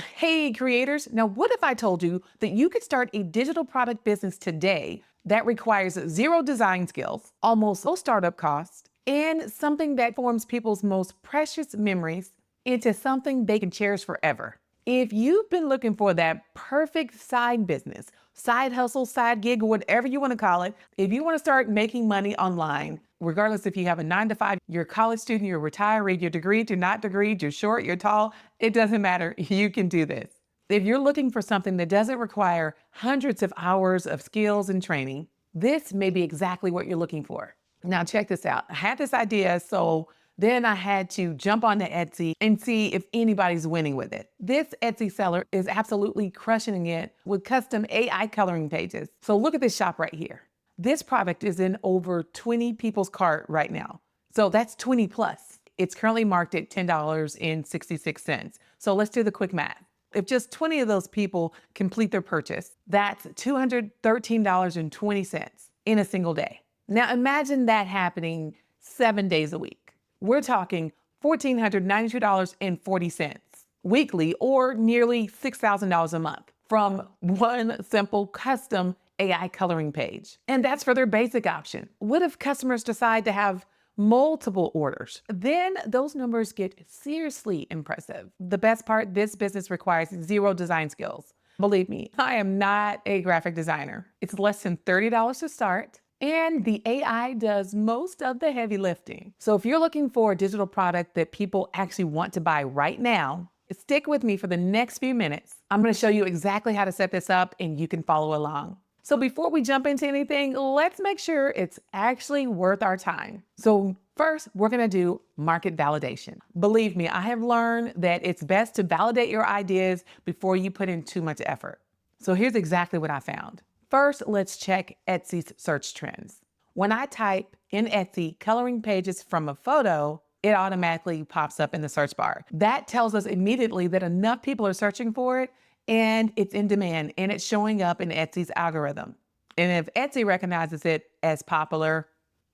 Hey creators, now what if I told you that you could start a digital product business today that requires zero design skills, almost no startup cost, and something that forms people's most precious memories into something they can cherish forever? If you've been looking for that perfect side business, side hustle, side gig, or whatever you want to call it, if you want to start making money online, regardless if you have a 9 to 5, you're a college student, you're a retiree, you're degreed, you're not degreed, you're short, you're tall, it doesn't matter. You can do this. If you're looking for something that doesn't require hundreds of hours of skills and training, this may be exactly what you're looking for. Now, check this out. I had this idea, so then I had to jump onto Etsy and see if anybody's winning with it. This Etsy seller is absolutely crushing it with custom AI coloring pages. So look at this shop right here. This product is in over 20 people's cart right now. So that's 20 plus. It's currently marked at $10.66. So let's do the quick math. If just 20 of those people complete their purchase, that's $213.20 in a single day. Now imagine that happening 7 days a week. We're talking $1,492.40 weekly, or nearly $6,000 a month from one simple custom AI coloring page. And that's for their basic option. What if customers decide to have multiple orders? Then those numbers get seriously impressive. The best part, this business requires zero design skills. Believe me, I am not a graphic designer. It's less than $30 to start, and the AI does most of the heavy lifting. So if you're looking for a digital product that people actually want to buy right now, stick with me for the next few minutes. I'm going to show you exactly how to set this up and you can follow along. So before we jump into anything, let's make sure it's actually worth our time. So first, we're going to do market validation. Believe me, I have learned that it's best to validate your ideas before you put in too much effort. So here's exactly what I found. First, let's check Etsy's search trends. When I type in Etsy coloring pages from a photo, it automatically pops up in the search bar. That tells us immediately that enough people are searching for it and it's in demand and it's showing up in Etsy's algorithm. And if Etsy recognizes it as popular,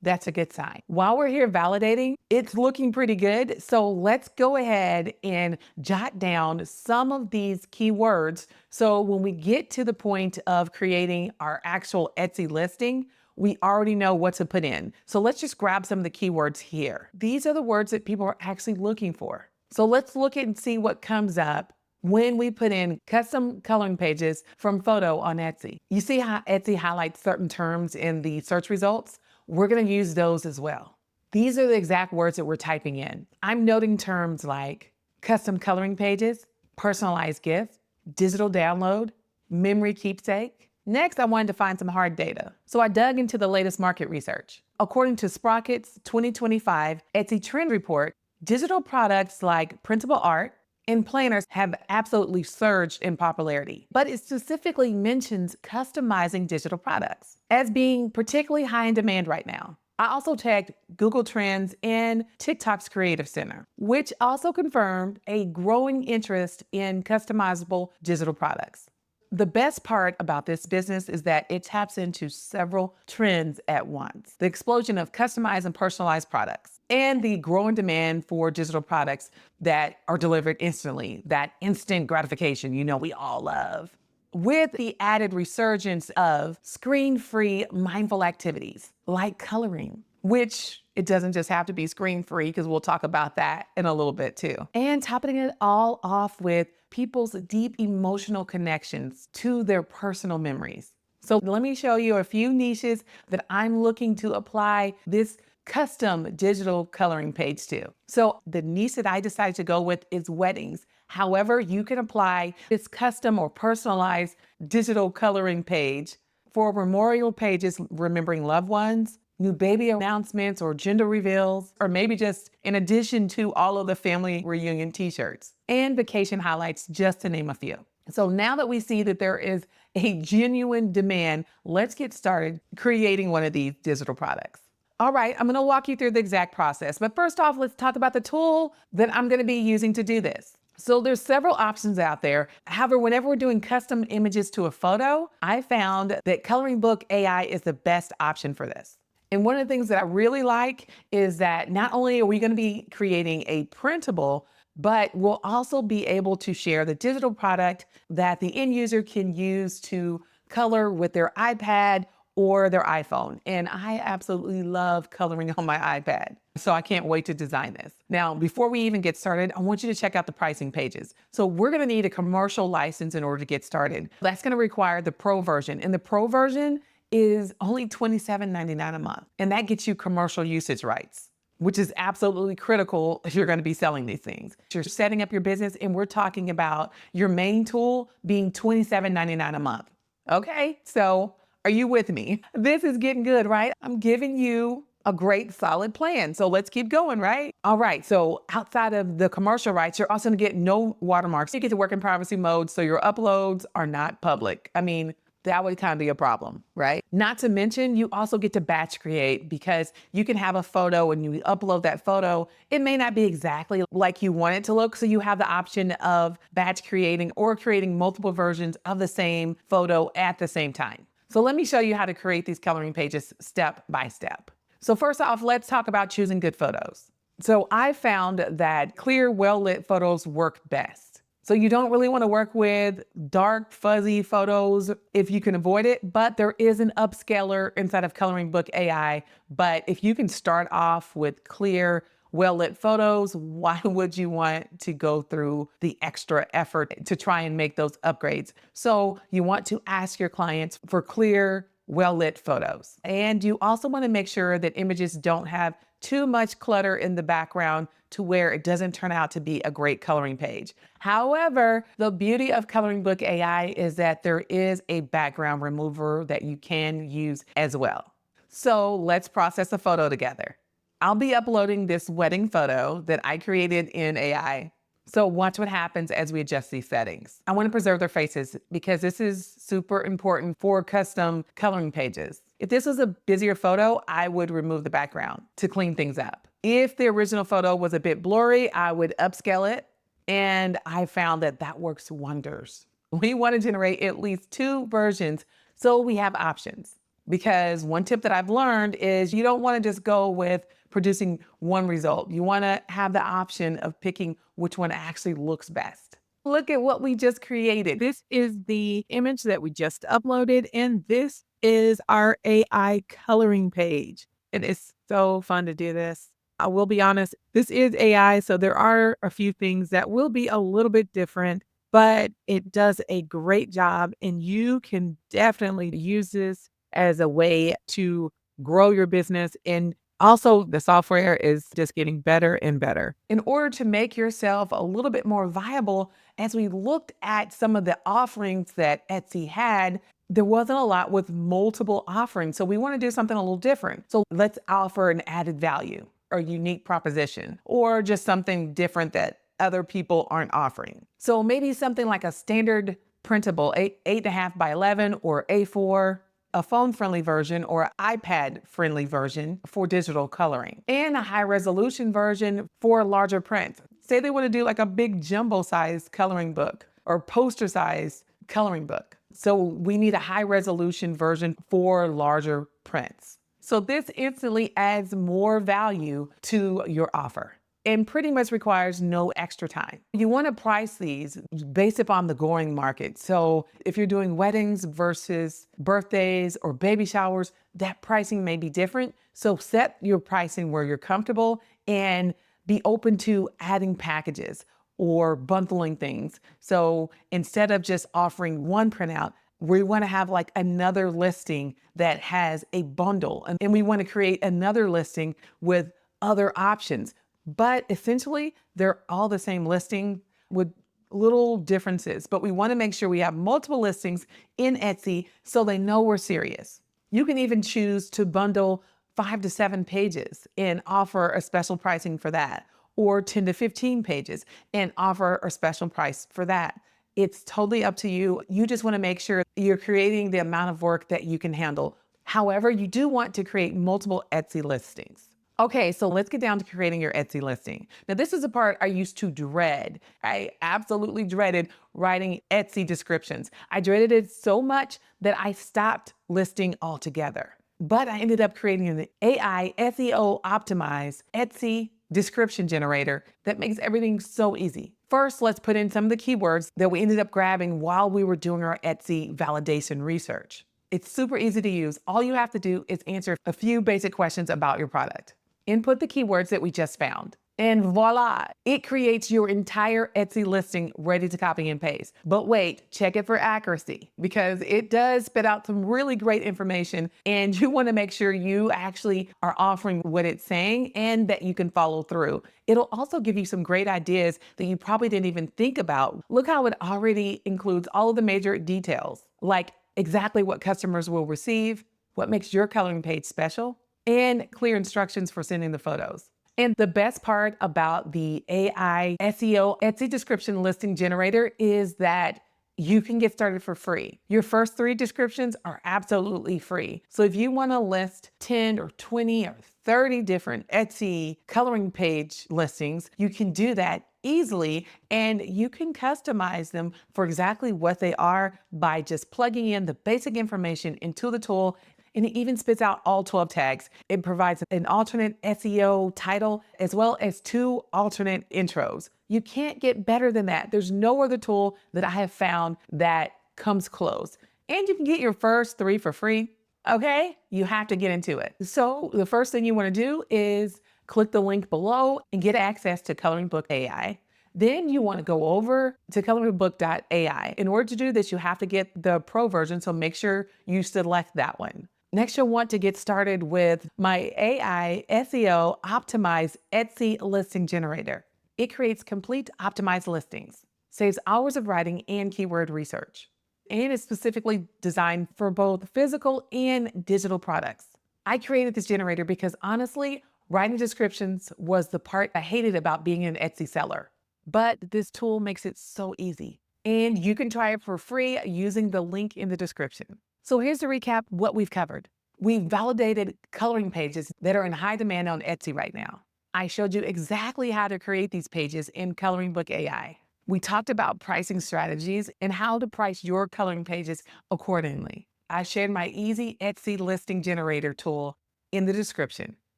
that's a good sign. While we're here validating, it's looking pretty good. So let's go ahead and jot down some of these keywords. So when we get to the point of creating our actual Etsy listing, we already know what to put in. So let's just grab some of the keywords here. These are the words that people are actually looking for. So let's look at and see what comes up when we put in custom coloring pages from photo on Etsy. You see how Etsy highlights certain terms in the search results? We're going to use those as well. These are the exact words that we're typing in. I'm noting terms like custom coloring pages, personalized gift, digital download, memory keepsake. Next, I wanted to find some hard data. So I dug into the latest market research. According to Sprocket's 2025 Etsy Trend Report, digital products like printable art and planners have absolutely surged in popularity, but it specifically mentions customizing digital products as being particularly high in demand right now. I also checked Google Trends and TikTok's Creative Center, which also confirmed a growing interest in customizable digital products. The best part about this business is that it taps into several trends at once. The explosion of customized and personalized products and the growing demand for digital products that are delivered instantly, that instant gratification we all love. With the added resurgence of screen-free mindful activities like coloring, which it doesn't just have to be screen-free, because we'll talk about that in a little bit too. And topping it all off with people's deep emotional connections to their personal memories. So let me show you a few niches that I'm looking to apply this custom digital coloring page to. So the niche that I decided to go with is weddings. However, you can apply this custom or personalized digital coloring page for memorial pages remembering loved ones, new baby announcements or gender reveals, or maybe just in addition to all of the family reunion t-shirts and vacation highlights, just to name a few. So now that we see that there is a genuine demand, let's get started creating one of these digital products. All right, I'm gonna walk you through the exact process, but first off, let's talk about the tool that I'm gonna be using to do this. So there's several options out there. However, whenever we're doing custom images to a photo, I found that Coloring Book AI is the best option for this. And one of the things that I really like is that not only are we going to be creating a printable but we'll also be able to share the digital product that the end user can use to color with their iPad or their iPhone. And I absolutely love coloring on my iPad. So I can't wait to design this. Now, before we even get started, I want you to check out the pricing pages. So we're gonna need a commercial license in order to get started. That's gonna require the Pro version. And the Pro version is only $27.99 a month. And that gets you commercial usage rights, which is absolutely critical if you're going to be selling these things. You're setting up your business, and we're talking about your main tool being $27.99 a month. Okay, so are you with me? This is getting good, right? I'm giving you a great solid plan. So let's keep going, right? All right, so outside of the commercial rights, you're also gonna get no watermarks. You get to work in privacy mode, so your uploads are not public. I mean, that would kind of be a problem, right? Not to mention, you also get to batch create, because you can have a photo and you upload that photo. It may not be exactly like you want it to look, so you have the option of batch creating or creating multiple versions of the same photo at the same time. So let me show you how to create these coloring pages step by step. So first off, let's talk about choosing good photos. So I found that clear, well-lit photos work best. So you don't really want to work with dark, fuzzy photos if you can avoid it, but there is an upscaler inside of Coloring Book AI. But if you can start off with clear, well-lit photos, why would you want to go through the extra effort to try and make those upgrades? So you want to ask your clients for clear, well-lit photos. And you also want to make sure that images don't have too much clutter in the background to where it doesn't turn out to be a great coloring page. However, the beauty of Coloring Book AI is that there is a background remover that you can use as well. So let's process a photo together. I'll be uploading this wedding photo that I created in AI. So watch what happens as we adjust these settings. I want to preserve their faces because this is super important for custom coloring pages. If this was a busier photo, I would remove the background to clean things up. If the original photo was a bit blurry, I would upscale it. And I found that that works wonders. We want to generate at least 2 versions so we have options. Because one tip that I've learned is you don't want to just go with producing one result. You want to have the option of picking which one actually looks best. Look at what we just created. This is the image that we just uploaded, and this is our AI coloring page. It is so fun to do this. I will be honest, this is AI, so there are a few things that will be a little bit different, but it does a great job, and you can definitely use this as a way to grow your business. And also, the software is just getting better and better. In order to make yourself a little bit more viable, as we looked at some of the offerings that Etsy had, there wasn't a lot with multiple offerings. So we want to do something a little different. So let's offer an added value or unique proposition, or just something different that other people aren't offering. So maybe something like a standard printable 8.5 by 11 or A4, a phone-friendly version or iPad-friendly version for digital coloring, and a high-resolution version for larger print. Say they want to do like a big jumbo-sized coloring book or poster-sized coloring book. So we need a high-resolution version for larger prints. So this instantly adds more value to your offer and pretty much requires no extra time. You want to price these based upon the going market. So if you're doing weddings versus birthdays or baby showers, that pricing may be different. So set your pricing where you're comfortable and be open to adding packages or bundling things. So instead of just offering one printout, we want to have like another listing that has a bundle, and we want to create another listing with other options. But essentially, they're all the same listing with little differences. But we want to make sure we have multiple listings in Etsy so they know we're serious. You can even choose to bundle 5 to 7 pages and offer a special pricing for that, or 10 to 15 pages and offer a special price for that. It's totally up to you. You just want to make sure you're creating the amount of work that you can handle. However, you do want to create multiple Etsy listings. Okay, so let's get down to creating your Etsy listing. Now, this is a part I used to dread. I absolutely dreaded writing Etsy descriptions. I dreaded it so much that I stopped listing altogether. But I ended up creating an AI SEO-optimized Etsy description generator that makes everything so easy. First, let's put in some of the keywords that we ended up grabbing while we were doing our Etsy validation research. It's super easy to use. All you have to do is answer a few basic questions about your product. Input the keywords that we just found. And voila, it creates your entire Etsy listing ready to copy and paste. But wait, check it for accuracy because it does spit out some really great information and you want to make sure you actually are offering what it's saying and that you can follow through. It'll also give you some great ideas that you probably didn't even think about. Look how it already includes all of the major details, like exactly what customers will receive, what makes your coloring page special, and clear instructions for sending the photos. And the best part about the AI SEO Etsy description listing generator is that you can get started for free. Your first 3 descriptions are absolutely free. So if you want to list 10 or 20 or 30 different Etsy coloring page listings, you can do that easily and you can customize them for exactly what they are by just plugging in the basic information into the tool. And it even spits out all 12 tags. It provides an alternate SEO title as well as 2 alternate intros. You can't get better than that. There's no other tool that I have found that comes close. And you can get your first 3 for free. Okay, you have to get into it. So the first thing you want to do is click the link below and get access to Coloring Book AI. Then you want to go over to coloringbook.ai. In order to do this, you have to get the pro version, so make sure you select that one. Next, you'll want to get started with my AI SEO optimized Etsy listing generator. It creates complete optimized listings, saves hours of writing and keyword research, and is specifically designed for both physical and digital products. I created this generator because honestly, writing descriptions was the part I hated about being an Etsy seller. But this tool makes it so easy. And you can try it for free using the link in the description. So here's to recap what we've covered. We've validated coloring pages that are in high demand on Etsy right now. I showed you exactly how to create these pages in Coloring Book AI. We talked about pricing strategies and how to price your coloring pages accordingly. I shared my easy Etsy listing generator tool in the description.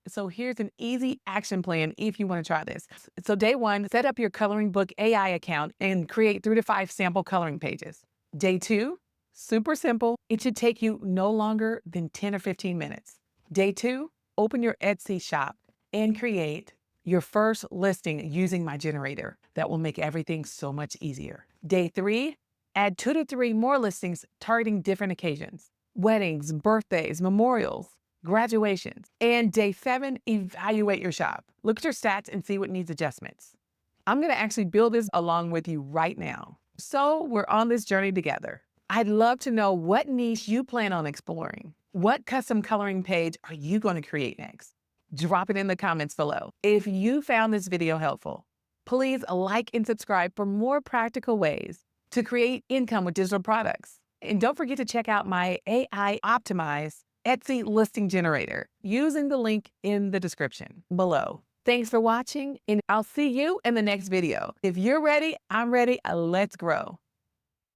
So here's an easy action plan if you want to try this. So day 1, set up your Coloring Book AI account and create 3 to 5 sample coloring pages. Day 2, super simple. It should take you no longer than 10 or 15 minutes. Day 2, open your Etsy shop and create your first listing using my generator. That will make everything so much easier. Day 3, add 2 to 3 more listings targeting different occasions: weddings, birthdays, memorials, graduations. And day 7, evaluate your shop. Look at your stats and see what needs adjustments. I'm going to actually build this along with you right now. So we're on this journey together. I'd love to know what niche you plan on exploring. What custom coloring page are you going to create next? Drop it in the comments below. If you found this video helpful, please like and subscribe for more practical ways to create income with digital products. And don't forget to check out my AI optimized Etsy listing generator using the link in the description below. Thanks for watching, and I'll see you in the next video. If you're ready, I'm ready. Let's grow.